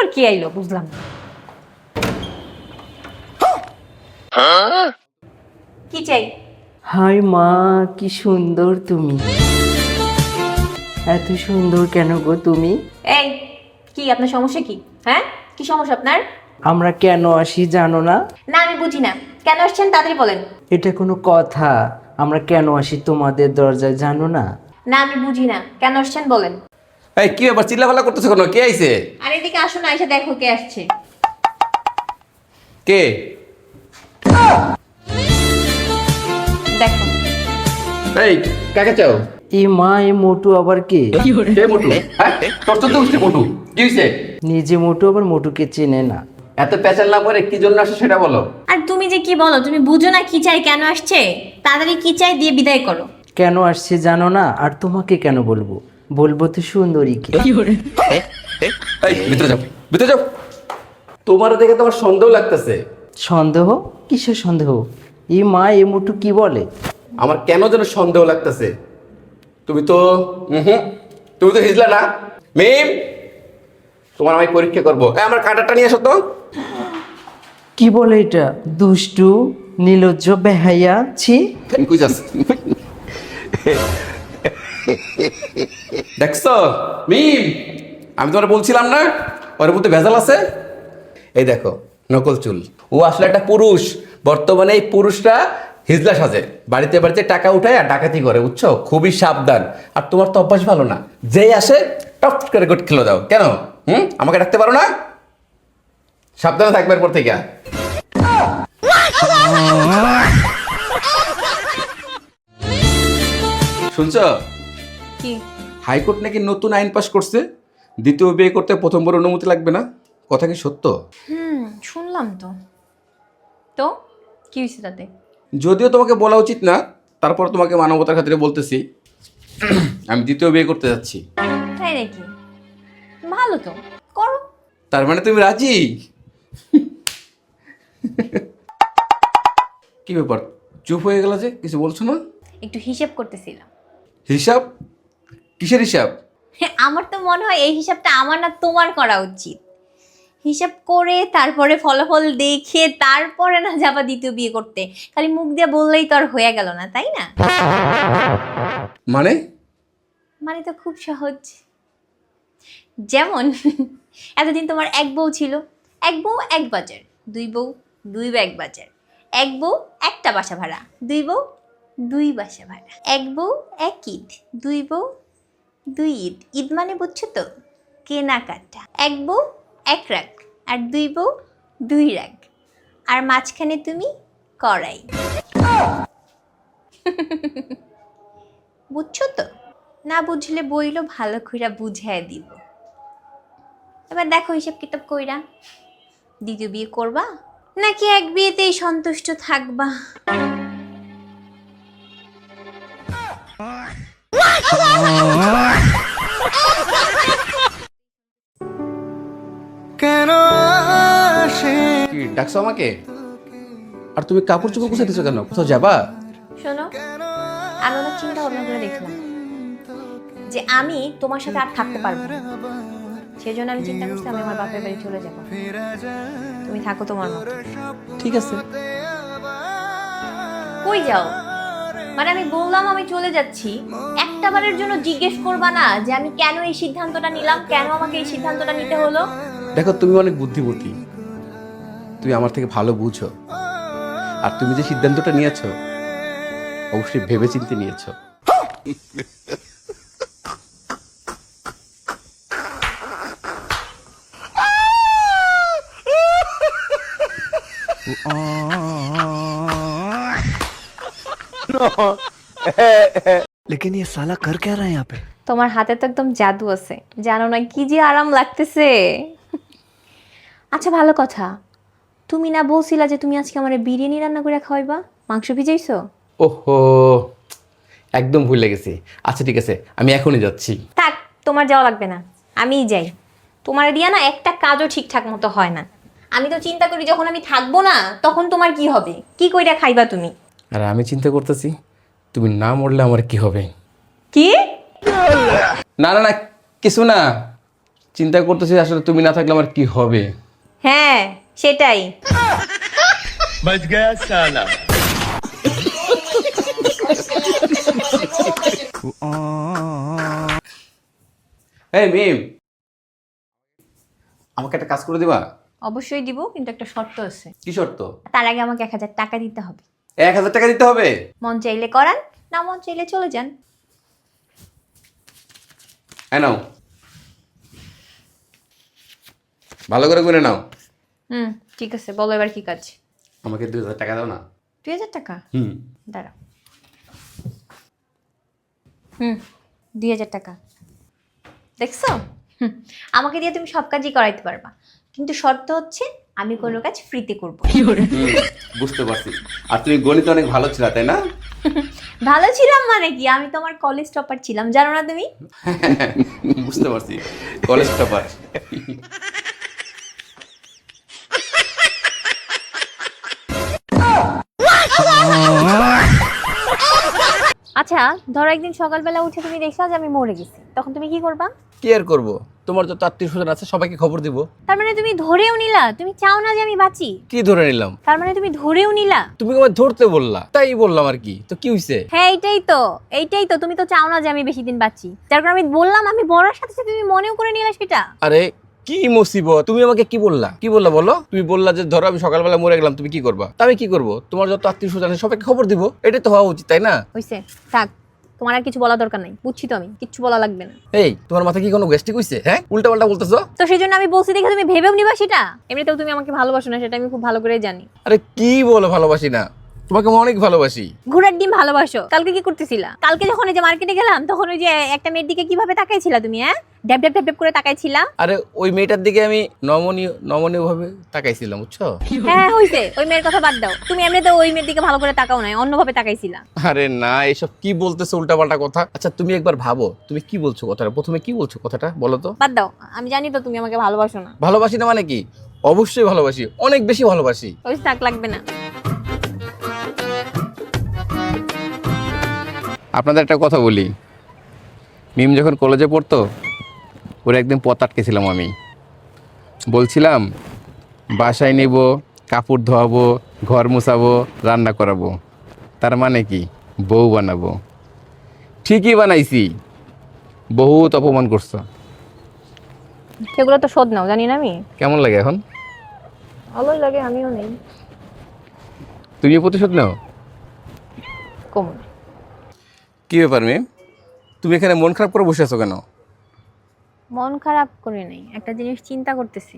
আবার কি আইলো বুঝলাম না। কি চাই? হাই মা, কি সুন্দর তুমি। এত সুন্দর কেন গো তুমি? এই কি আপনার সমস্যা কি? হ্যাঁ, কি সমস্যা আপনার? আমরা কেন আসি জানো না? না আমি বুঝি না, কেন আসছেন তাড়াতাড়ি বলেন। এটা কোনো কথা? আমরা কেন আসি তোমাদের দরজায় জানো না? না আমি বুঝি না, কেন আসছেন বলেন। এই কি ব্যাপার, চিল্লাফাল্লা করতেছো কেন? কে আইছে? আর এদিকে আসুন, আইসা দেখো কে আসছে। কে? দেখো। এই কাকে চাও? এ মা, এ মোটু আবার কে? কে মোটু? হ্যাঁ, তোর তো উঠছে মোটু। কি হইছে? নিজে মোটু আবার মোটুকে চেনে না। এত পেঁচাল না করে কি জন্য আসো সেটা বলো। আর তুমি যে কি বলো, তুমি বুঝো না কি চাই কেন আসছে? তাড়াতাড়ি কি চাই দিয়ে বিদায় করো। কেন আসছে জানো না? আর তোমাকে কেন বলবো? বলবো তো সুন্দরীকে। এই ভিতরে যাও, ভিতরে যাও। তোমার দেখে তোমার সন্দেহ লাগতেছে। সন্দেহ? কিসের সন্দেহ? এ মা, এ মোটু কি বলে? আমার কেন যেন সন্দেহ লাগতেছে। তুমি তো তুমি তো হিজলা না। মিম, তোমার আমি পরীক্ষা করবো। আমার কাঁটাটা নিয়ে আসো তো। কি বলে এটা? দুষ্টু, নির্লজ্জ, বেহাইয়া, ছি। দেখছো মিম, আমি তোমার বলছিলাম না ওর মধ্যে ভেজাল আছে। এই দেখো নকল চুল। ও আসলে একটা পুরুষ। বর্তমানে এই পুরুষরা হিজলা সাজে, বাড়িতে বাড়িতে টাকা উঠায় আর ডাকাতি করে, বুঝছো? খুবই সাবধান। আর তোমার তো অভ্যাস ভালো না, যেই আসে টপ করে গোট খেলো দাও। কেন আমাকে ডাকতে পারো না? সাবধানে থাকবে এরপর থেকে। শুনছো? কি? হাইকোর্ট নাকি নতুন আইন পাশ করছে, দ্বিতীয় বিয়ে করতে প্রথম বড় অনুমতি লাগবে না। কথা কি সত্য? শুনলাম তো। তো কি হয়েছে তাতে? যদিও তোমাকে বলা উচিত না, তারপর তোমাকে মানবতার খাতিরে বলতেছি, আমি দ্বিতীয় বিয়ে করতে যাচ্ছি। তাই নাকি? ভালো তো, করো। তার মানে তুমি রাজি? কি ব্যাপার, চুপ হয়ে গেল যে? কিছু বলছো না? একটু হিসেব করতেছিলাম। হিসাব? কিসের হিসাব? আমার তো মনে হয় এই হিসাবটা আমার না তোমার করা উচিত। হিসাব করে তারপরে ফলাফল দেখে তারপরে না যাবা দ্বিতীয় বিয়ে করতে। খালি মুখ দিয়ে বললেই তো আর হয়ে গেল না, তাই না? মানে? মানে তো খুব সহজ। যেমন এতদিন তোমার এক বউ ছিল, এক বউ এক বাজার, দুই বউ দুই ব্যাগ বাজার, এক বউ একটা বাসা ভাড়া, দুই বউ দুই বাসা ভাড়া, এক বউ এক ঈদ, দুই বউ দুই ঈদ। ঈদ মানে বুঝছো তো? কেনাকাটা। এক বউ এক রাগ, আর দুই বউ দুই রাগ, আর মাঝখানে তুমি কড়াই। বুঝছো তো? না বুঝলে বইলো, ভালো কইরা বুঝায় দিব। এবার দেখো হিসাব কিতাব কইরা, দ্বিতীয় বিয়ে করবা নাকি এক বিয়েতেই সন্তুষ্ট থাকবা? কি ডাকছো আমাকে? আর তুমি কাপড় চোপড় গুছাইতেছো কেন? কোথাও যাবা? শোনো, আমি অনেক চিন্তা ভাবনা করে দেখলাম যে আমি তোমার সাথে আর থাকতে পারবো না। সেই জন্য আমি চিন্তা করছি আমি আমার বাপের বাড়ি চলে যাবো। তুমি থাকো তোমার মতো। ঠিক আছে। কই যাও? মানে আমি বললাম আমি চলে যাচ্ছি, একটা বারের জন্য জিজ্ঞেস করবা না যে আমি কেন এই সিদ্ধান্তটা নিলাম, কেন আমাকে এই সিদ্ধান্তটা নিতে হলো? দেখো তুমি অনেক বুদ্ধিমতী, তুমি আমার থেকে ভালো বুঝো। আর তুমি যে সিদ্ধান্তটা নিয়েছো অবশ্যই ভেবেচিন্তে নিয়েছো। लेकिन ये साला कर क्या रहा है यहाँ पे? তোমার হাতে তো একদম জাদু আছে, জানো না কি যে আরাম লাগতেছে। আচ্ছা ভালো কথা, তুমি না বলছিলা যে তুমি আজকে আমার বিরিয়ানি রান্না করে খাওয়াইবা? মাংস ভিজাইছো? ওহো, একদম ভুলে গেছি। আচ্ছা ঠিক আছে, আমি এখনই যাচ্ছি। থাক, তোমার যাওয়া লাগবে না, আমিই যাই। তোমার দিয়া না একটা কাজও ঠিকঠাক মতো হয় না। আমি তো চিন্তা করি যখন আমি থাকবো না তখন তোমার কি হবে, কি কইরা খাইবা তুমি? আর আমি চিন্তা করতেছি তুমি না মরলে আমার কি হবে। কি? না না না, কিছু না। চিন্তা করতেছি আসলে তুমি না থাকলে আমার কি হবে। হ্যাঁ সেটাই। बच गया साला। এই মিম, আমাকে একটা কাজ করে দিবা? অবশ্যই দিব, কিন্তু একটা শর্ত আছে। কি শর্ত? তার আগে আমাকে 1000 টাকা দিতে হবে। 1000 টাকা দিতে হবে? মন চাইলে করান, না মন চাইলে চলে যান। হ্যাঁ নাও, ভালো করে গুনে নাও। ঠিক আছে, বলো এবার কি কাজ। আমাকে 2000 টাকা দাও না। 2000 টাকা? হুম। দাঁড়াও। 2000 টাকা দেখছো? আমাকে দিয়ে তুমি সব কাজই করাইতে পারবা, কিন্তু শর্ত হচ্ছে আমি কোনো কাজ ফ্রিতে করবো। বুঝতে পারছি। আর তুমি গণিত অনেক ভালো ছিল, তাই না? ভালো ছিলাম মানে কি, আমি তো আমার কলেজ টপার ছিলাম, জানো না তুমি? বুঝতে পারছি, কলেজ টপার। আচ্ছা ধরো একদিন সকালবেলা উঠে তুমি দেখছো যে আমি মরে গেছি, তখন তুমি কি করবা? কি আর করবো, তোমার যত আত্মীয় স্বজন আছে সবাইকে খবর দিব। তার মানে তুমি ধরেও নিলা, তুমি চাও না যে আমি বাঁচি? কি ধরে নিলাম? তার মানে তুমি ধরেও নিলা? তুমি আমার ধরতে বললা, তাই বললাম আর কি। তো কি হইছে? হ্যাঁ এইটাই তো তুমি তো চাও না যে আমি বেশি দিন বাঁচি, যার কারণে আমি বললাম, আমি বলার সাথে সাথে তুমি মনেও করে নিলা সেটা। আরে কি মুসিবত, তুমি আমাকে কি বললা বলো? তুমি বললা যে ধরো আমি সকালবেলা মরে গেলাম, তুমি কি করবা? তা আমি কি করবো? তোমার যত আত্মীয় স্বজন আছে সবাইকে খবর দিব, এটাই তো হওয়া উচিত, তাই না? হইছে, থাক, তোমার আর কিছু বলা দরকার নাই, বুঝছি তো আমি, কিচ্ছু বলা লাগবে না। এই তোমার মাথায় কি কোনো গ্যাস্ট্রিক হইছে? হ্যাঁ, উল্টা পাল্টা বলতেছো। তো সেই জন্য আমি বলছি দেখে তুমি ভেবেও নিবা সেটা। এমনিতেও তুমি আমাকে ভালোবাসো না, সেটা আমি খুব ভালো করে জানি। আরে কি বলো ভালোবাসি না? তোমাকে আমি অনেক ভালোবাসি। ঘোড়ার ডিম ভালোবাসো। কালকে কি করতেছিলা? কালকে যখন এই যে মার্কেটে গেলাম, তখন ওই যে একটা মেয়ের দিকে কিভাবে তাকাইছিলা তুমি? হ্যাঁ, ড্যাব ড্যাব ড্যাব ড্যাব করে তাকাইছিলা। আরে ওই মেয়েটার দিকে আমি নমনীয় ভাবে তাকাইছিলাম, বুঝছো? হ্যাঁ হইছে, ওই মেয়ের কথা বাদ দাও, তুমি এমনিতে ওই মেয়ের দিকে ভালো করে তাকাও নাই, অন্যভাবে তাকাইছিলা। আরে না, এসব কি বলতেছো উল্টা পাল্টা কথা। আচ্ছা তুমি একবার ভাবো, তুমি কি বলছো কথাটা, প্রথমে কি বলছো কথাটা বলো তো। বাদ দাও, আমি জানি তো তুমি আমাকে ভালোবাসো না। ভালোবাসি না মানে কি? অবশ্যই ভালোবাসি, অনেক বেশি ভালোবাসি। ওই থাক, লাগবে না। আপনাদের একটা কথা বলি, মিম যখন কলেজে পড়তো ওর একদিন পথ আটকেছিলাম আমি। বলছিলাম বাসায় নেব, কাপড় ধোয়াবো, ঘর মুছাবো, রান্না করাবো। তার মানে কি বউ বানাবো। ঠিকই বানাইছি, বহুত অপমান করছো। সেগুলো তো শোধ নাও, জানি না আমি। কেমন লাগে এখন? ভালোই লাগে, আমিও নেই। তুমি প্রতিশোধ নাও। কমন। কি ব্যাপার মেয়ে, তুমি এখানে মন খারাপ করে বসে আছো কেন? মন খারাপ করে নেই, একটা জিনিস চিন্তা করতেছি।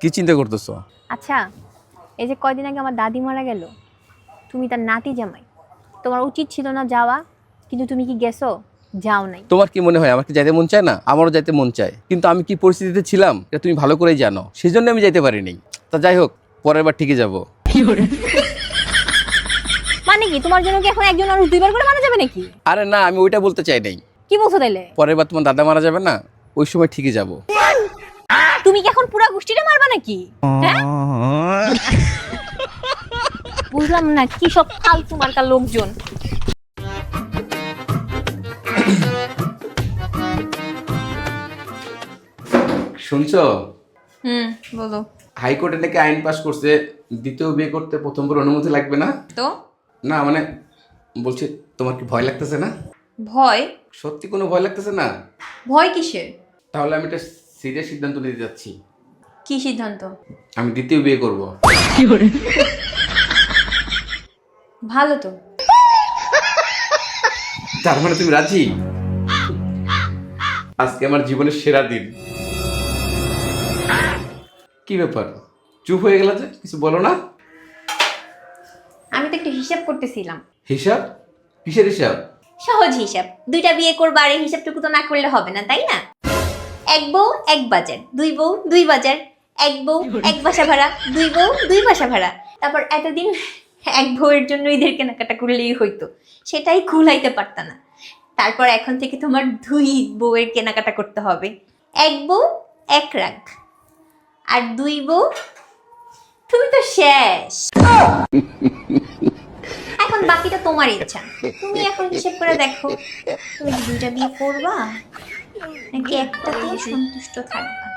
কি চিন্তা করতেছো? আচ্ছা, এই যে কয়দিন আগে আমার দাদি মারা গেল, তুমি তার নাতি জামাই, তোমার উচিত ছিল না যাওয়া, কিন্তু তুমি কি গেছো? যাও নাই। তোমার কি মনে হয় আমার কি যাইতে মন চায় না? আমারও যাইতে মন চায়, কিন্তু আমি কি পরিস্থিতিতে ছিলাম এটা তুমি ভালো করেই জানো, সেই জন্য আমি যাইতে পারিনি। তা যাই হোক, পরের বার ঠিকই যাবো। মানে কি, তোমার জন্য কি এখন একজন মানুষ দুইবার করে মারা যাবে নাকি? আরে না, আমি ওইটা বলতে চাই নাই। কি বলছো তাইলে? পরের বার তোমার দাদা মারা যাবে না, ওই সময় ঠিকই যাবো। তুমি কি এখন পুরা গোষ্ঠীটা মারবা নাকি? হ্যাঁ, বুঝলাম না কি সব ফালতু মার্কা লোকজন। শুনছো? বলো। হাইকোর্টে নাকি আইন পাস করছে, দ্বিতীয় বিয়ে করতে প্রথমবার অনুমতি লাগবে না। তো না মানে বলছি, তোমার কি ভয় লাগতেছে না? ভয়? সত্যি কোনো ভয় লাগতেছে না? ভয় কিসের? তাহলে আমি একটা সিরিয়াস সিদ্ধান্ত নিতে যাচ্ছি। কি সিদ্ধান্ত? আমি দ্বিতীয় বিয়ে করব। ভালো তো। তার মানে তুমি রাজি? আজকে আমার জীবনের সেরা দিন। কি ব্যাপার, চুপ হয়ে গেল যে? কিছু বলো না? আমি তো একটু হিসাব করতেছিলাম। হিসাব? কিসের হিসাব? সহজ হিসাব, দুইটা বিয়ে করবো আর এই হিসাবটুকু তো না করলে হবে না, তাই না? এক বউ এক বাজার, দুই বউ দুই বাজার, এক বউ এক বাসা ভাড়া, দুই বউ দুই বাসা ভাড়া। তারপর এতদিন এক বউয়ের জন্য ঈদের কেনাকাটা করলেই হইতো, সেটাই কুলাইতে পারত না। তারপর এখন থেকে তোমার দুই বউয়ের কেনাকাটা করতে হবে। এক বউ এক রাগ, আর দুই বউ তুমি তো শেষ। এখন বাকিটা তোমার ইচ্ছা, তুমি এখন হিসেব করে দেখো, তুমি কি দুইটা বিয়ে করবা নাকি একটাতেই সন্তুষ্ট থাকবা?